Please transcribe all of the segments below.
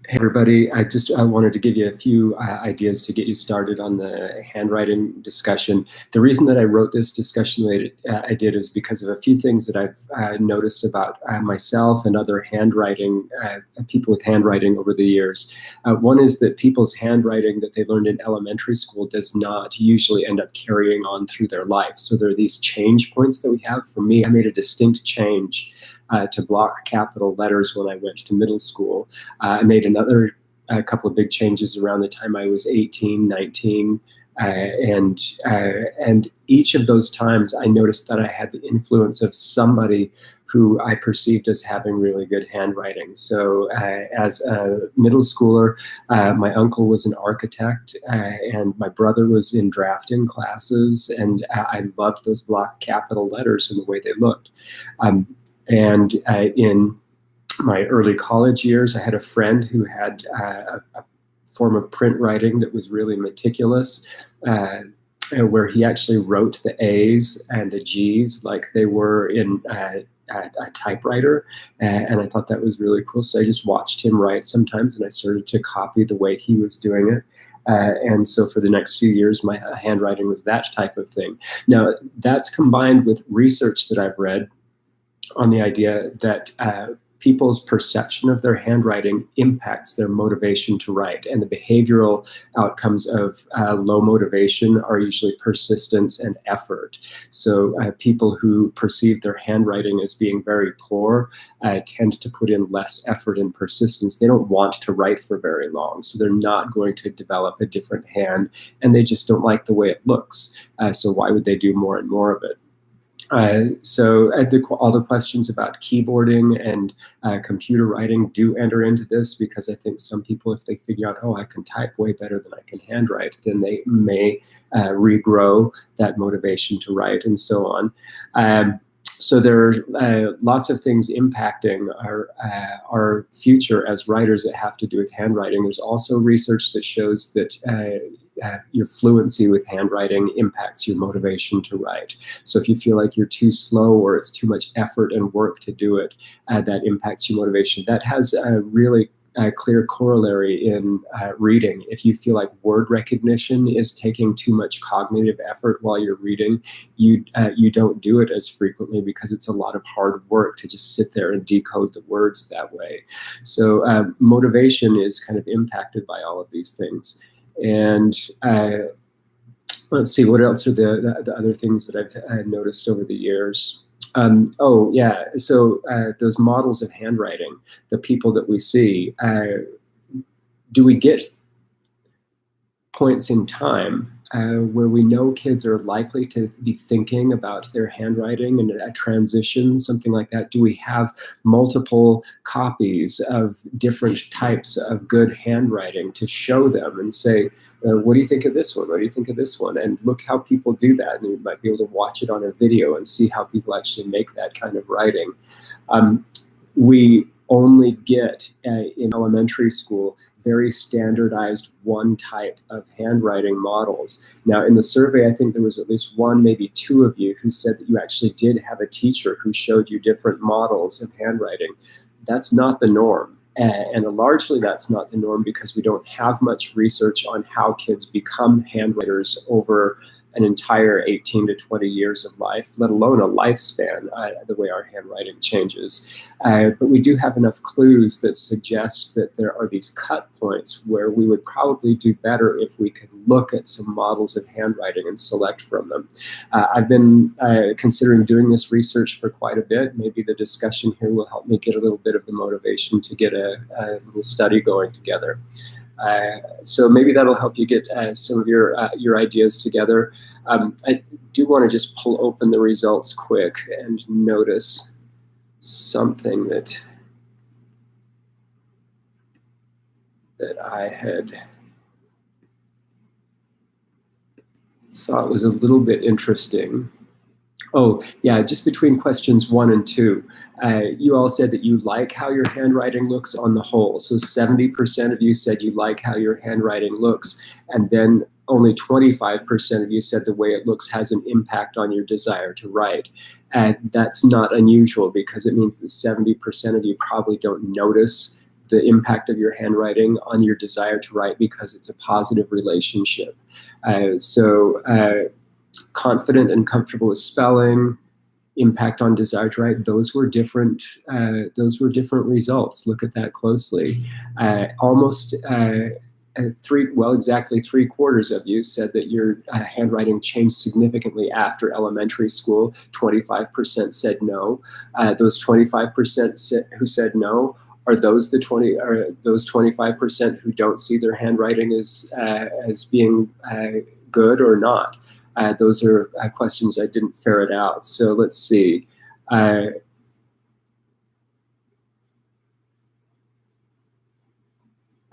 Hey everybody, I wanted to give you a few ideas to get you started on the handwriting discussion. The reason that I wrote this discussion the way I did is because of a few things that I've noticed about myself and other handwriting, people with handwriting over the years. One is that people's handwriting that they learned in elementary school does not usually end up carrying on through their life. So there are these change points that we have. For me, I made a distinct change to block capital letters when I went to middle school. I made a couple of big changes around the time I was 18, 19, and each of those times I noticed that I had the influence of somebody who I perceived as having really good handwriting. So as a middle schooler, my uncle was an architect, and my brother was in drafting classes, and I loved those block capital letters and the way they looked. And in my early college years, I had a friend who had a form of print writing that was really meticulous, where he actually wrote the A's and the G's like they were in a typewriter. And I thought that was really cool. So I just watched him write sometimes, and I started to copy the way he was doing it. And so for the next few years, my handwriting was that type of thing. Now, that's combined with research that I've read on the idea that people's perception of their handwriting impacts their motivation to write. And the behavioral outcomes of low motivation are usually persistence and effort. So people who perceive their handwriting as being very poor tend to put in less effort and persistence. They don't want to write for very long, so they're not going to develop a different hand, and they just don't like the way it looks. So why would they do more and more of it? So all the questions about keyboarding and computer writing do enter into this, because I think some people, if they figure out, oh, I can type way better than I can handwrite, then they may regrow that motivation to write and so on. So there are lots of things impacting our future as writers that have to do with handwriting. There's also research that shows that your fluency with handwriting impacts your motivation to write. So if you feel like you're too slow or it's too much effort and work to do it, that impacts your motivation. That has a really clear corollary in reading. If you feel like word recognition is taking too much cognitive effort while you're reading, you don't do it as frequently because it's a lot of hard work to just sit there and decode the words that way. So motivation is kind of impacted by all of these things. And let's see, what else are the other things that I've noticed over the years? Oh, yeah. So those models of handwriting, the people that we see, do we get points in time where we know kids are likely to be thinking about their handwriting and a transition, something like that? Do we have multiple copies of different types of good handwriting to show them and say, what do you think of this one? What do you think of this one? And look how people do that. And you might be able to watch it on a video and see how people actually make that kind of writing. We only get in elementary school very standardized one type of handwriting models. Now, in the survey, I think there was at least one, maybe two of you who said that you actually did have a teacher who showed you different models of handwriting. That's not the norm. And largely that's not the norm because we don't have much research on how kids become handwriters over an entire 18 to 20 years of life, let alone a lifespan, the way our handwriting changes. But we do have enough clues that suggest that there are these cut points where we would probably do better if we could look at some models of handwriting and select from them. I've been considering doing this research for quite a bit. Maybe the discussion here will help me get a little bit of the motivation to get a little study going together. So maybe that'll help you get some of your ideas together. I do want to just pull open the results quick and notice something that I had thought was a little bit interesting. Oh, yeah, just between questions 1 and 2, you all said that you like how your handwriting looks on the whole. So 70% of you said you like how your handwriting looks, and then only 25% of you said the way it looks has an impact on your desire to write. And that's not unusual because it means that 70% of you probably don't notice the impact of your handwriting on your desire to write because it's a positive relationship. Confident and comfortable with spelling, impact on desire to write, those were different results. Look at that closely. Exactly 3/4 of you said that your handwriting changed significantly after elementary school. 25% said no. Those 25% who said no, are those 25% who don't see their handwriting as being good or not? Those are questions I didn't ferret out. So let's see.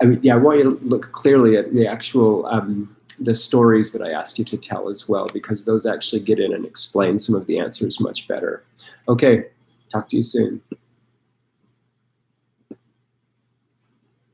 I want you to look clearly at the actual the stories that I asked you to tell as well, because those actually get in and explain some of the answers much better. Okay, talk to you soon.